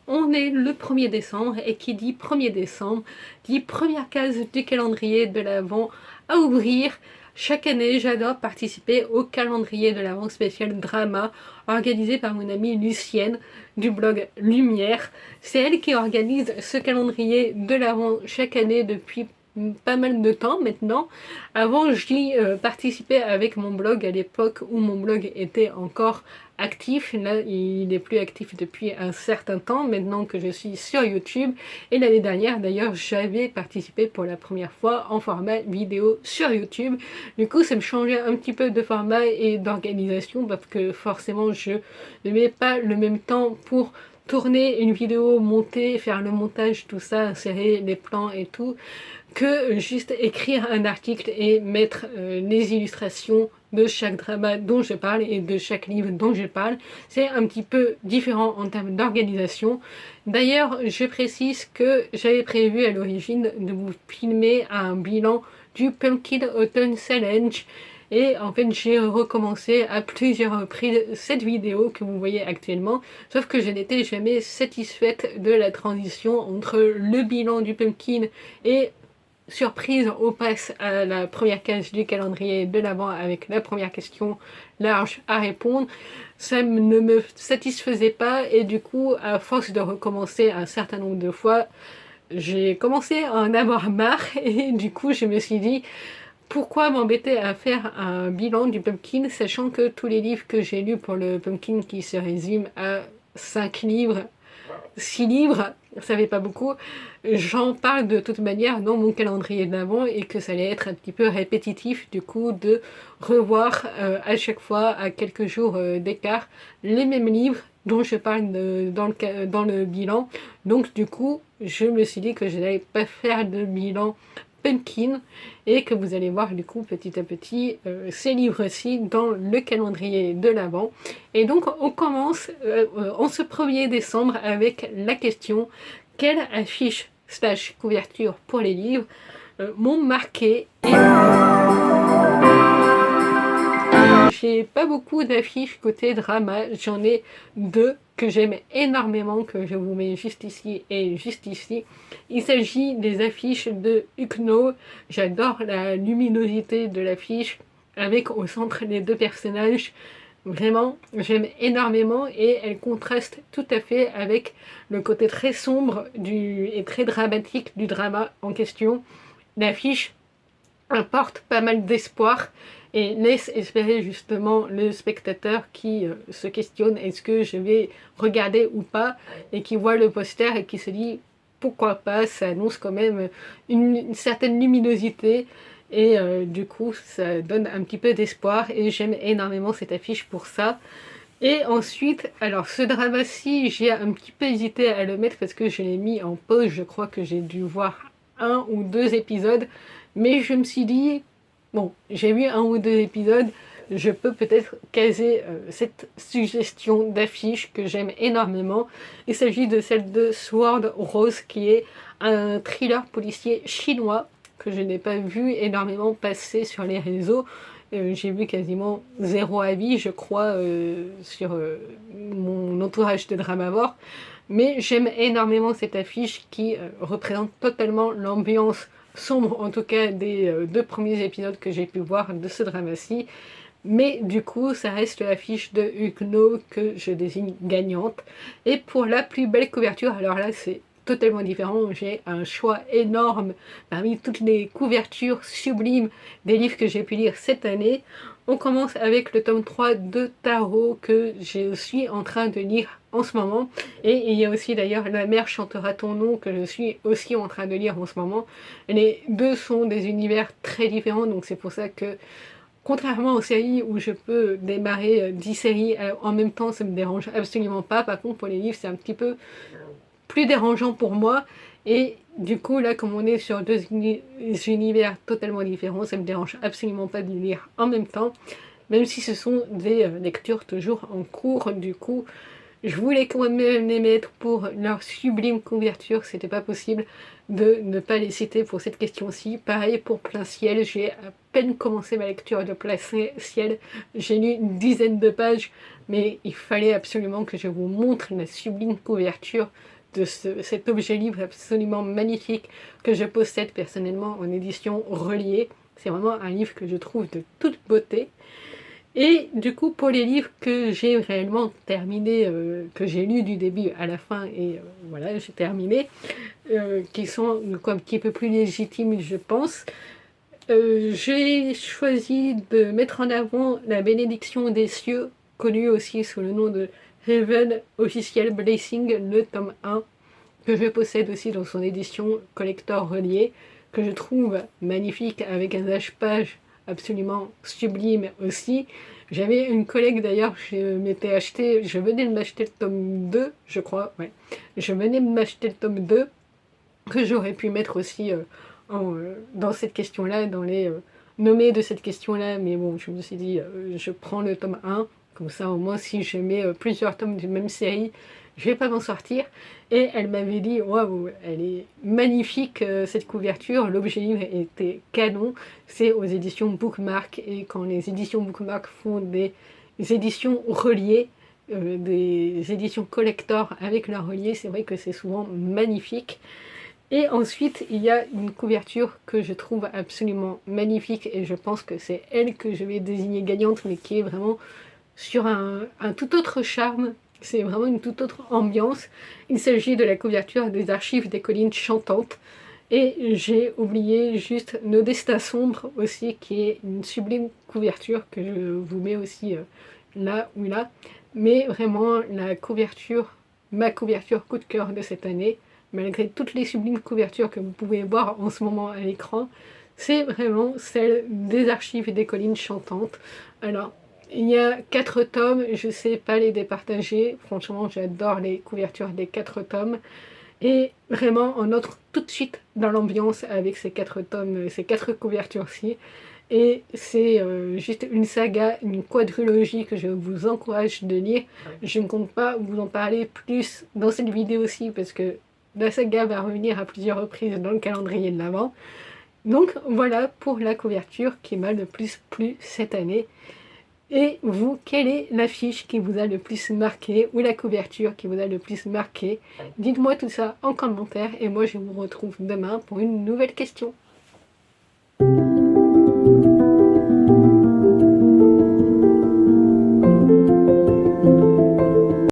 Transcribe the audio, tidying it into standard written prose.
On est le 1er décembre et qui dit 1er décembre dit première case du calendrier de l'Avent à ouvrir. Chaque année, j'adore participer au calendrier de l'Avent spécial drama organisé par mon amie Lucienne du blog Lumière. C'est elle qui organise ce calendrier de l'Avent chaque année depuis pas mal de temps maintenant. Avant, j'y participais avec mon blog à l'époque où mon blog était encore actif. Là, il n'est plus actif depuis un certain temps, maintenant que je suis sur YouTube. Et l'année dernière, d'ailleurs, j'avais participé pour la première fois en format vidéo sur YouTube. Du coup, ça me changeait un petit peu de format et d'organisation parce que forcément, je ne mets pas le même temps pour tourner une vidéo, monter, faire le montage, tout ça, insérer les plans et tout, que juste écrire un article et mettre les illustrations de chaque drama dont je parle et de chaque livre dont je parle. C'est un petit peu différent en termes d'organisation. D'ailleurs, je précise que j'avais prévu à l'origine de vous filmer un bilan du Pumpkin Autumn Challenge. Et en fait, j'ai recommencé à plusieurs reprises cette vidéo que vous voyez actuellement, sauf que je n'étais jamais satisfaite de la transition entre le bilan du Pumpkin et surprise, on passe à la première case du calendrier de l'Avent avec la première question large à répondre. Ça ne me satisfaisait pas et du coup, à force de recommencer un certain nombre de fois, j'ai commencé à en avoir marre et du coup, je me suis dit pourquoi m'embêter à faire un bilan du Pumpkin, sachant que tous les livres que j'ai lus pour le Pumpkin qui se résument à 5 livres, 6 livres, ça fait pas beaucoup, j'en parle de toute manière dans mon calendrier de l'Avent et que ça allait être un petit peu répétitif du coup de revoir à chaque fois à quelques jours d'écart les mêmes livres dont je parle dans le bilan. Donc du coup je me suis dit que je n'allais pas faire de bilan Pumpkin et que vous allez voir du coup petit à petit ces livres-ci dans le calendrier de l'Avent. Et donc on commence en ce 1er décembre avec la question: quelle affiche / couverture pour les livres m'ont marqué? Et j'ai pas beaucoup d'affiches côté drama, j'en ai 2 que j'aime énormément, que je vous mets juste ici et juste ici. Il s'agit des affiches de Ukno. J'adore la luminosité de l'affiche avec au centre les 2 personnages. Vraiment, j'aime énormément et elle contraste tout à fait avec le côté très sombre et très dramatique du drama en question. L'affiche apporte pas mal d'espoir et laisse espérer justement le spectateur qui se questionne est-ce que je vais regarder ou pas, et qui voit le poster et qui se dit pourquoi pas, ça annonce quand même une certaine luminosité et du coup ça donne un petit peu d'espoir et j'aime énormément cette affiche pour ça. Et ensuite, alors ce drama-ci, j'ai un petit peu hésité à le mettre parce que je l'ai mis en pause, je crois que j'ai dû voir 1 ou 2 épisodes, mais je me suis dit, bon, j'ai vu 1 ou 2 épisodes, je peux peut-être caser cette suggestion d'affiche que j'aime énormément. Il s'agit de celle de Sword Rose, qui est un thriller policier chinois que je n'ai pas vu énormément passer sur les réseaux. J'ai vu quasiment 0 avis, je crois, sur mon entourage de Dramavore. Mais j'aime énormément cette affiche qui représente totalement l'ambiance sombre, en tout cas des 2 premiers épisodes que j'ai pu voir de ce drama-ci. Mais du coup, ça reste l'affiche de Ukno que je désigne gagnante. Et pour la plus belle couverture, alors là c'est totalement différent, j'ai un choix énorme parmi toutes les couvertures sublimes des livres que j'ai pu lire cette année. On commence avec le tome 3 de Tarot que je suis en train de lire en ce moment, et il y a aussi d'ailleurs La mer chantera ton nom que je suis aussi en train de lire en ce moment. Les 2 sont des univers très différents, donc c'est pour ça que contrairement aux séries où je peux démarrer 10 séries en même temps, ça me dérange absolument pas. Par contre pour les livres c'est un petit peu plus dérangeant pour moi, et du coup là comme on est sur 2 univers totalement différents, ça me dérange absolument pas de les lire en même temps, même si ce sont des lectures toujours en cours. Du coup je voulais quand même les mettre pour leur sublime couverture, c'était pas possible de ne pas les citer pour cette question-ci. Pareil pour Plein Ciel, j'ai peine commencé ma lecture de Place Ciel, j'ai lu une dizaine de pages, mais il fallait absolument que je vous montre la sublime couverture de cet objet livre absolument magnifique que je possède personnellement en édition reliée. C'est vraiment un livre que je trouve de toute beauté. Et du coup, pour les livres que j'ai réellement terminés, que j'ai lus du début à la fin, et voilà, j'ai terminé, qui sont un petit peu plus légitimes, je pense, j'ai choisi de mettre en avant La Bénédiction des cieux, connue aussi sous le nom de Heaven Official Blessing, le tome 1, que je possède aussi dans son édition collector reliée, que je trouve magnifique avec un âge-page absolument sublime aussi. J'avais une collègue d'ailleurs, je venais de m'acheter le tome 2, je crois, ouais. Je venais de m'acheter le tome 2, que j'aurais pu mettre aussi dans cette question-là, dans les nommés de cette question-là, mais bon, je me suis dit, je prends le tome 1, comme ça au moins si je mets plusieurs tomes d'une même série, je vais pas m'en sortir. Et elle m'avait dit, waouh, elle est magnifique cette couverture, l'objet livre était canon, c'est aux éditions Bookmark, et quand les éditions Bookmark font des éditions reliées, des éditions collector avec leur relié, c'est vrai que c'est souvent magnifique. Et ensuite, il y a une couverture que je trouve absolument magnifique, et je pense que c'est elle que je vais désigner gagnante, mais qui est vraiment sur un tout autre charme. C'est vraiment une toute autre ambiance. Il s'agit de la couverture des Archives des collines chantantes. Et j'ai oublié juste Nos destins sombres aussi, qui est une sublime couverture que je vous mets aussi là ou là. Mais vraiment, ma couverture coup de cœur de cette année, malgré toutes les sublimes couvertures que vous pouvez voir en ce moment à l'écran, c'est vraiment celle des Archives des collines chantantes. Alors, il y a 4 tomes, je sais pas les départager, franchement j'adore les couvertures des 4 tomes, et vraiment on entre tout de suite dans l'ambiance avec ces 4 tomes, ces 4 couvertures-ci, et c'est juste une saga, une quadrilogie que je vous encourage de lire. Je ne compte pas vous en parler plus dans cette vidéo-ci, parce que la saga va revenir à plusieurs reprises dans le calendrier de l'Avent. Donc voilà pour la couverture qui m'a le plus plu cette année. Et vous, quelle est l'affiche qui vous a le plus marqué, ou la couverture qui vous a le plus marqué? Dites-moi tout ça en commentaire, et moi je vous retrouve demain pour une nouvelle question.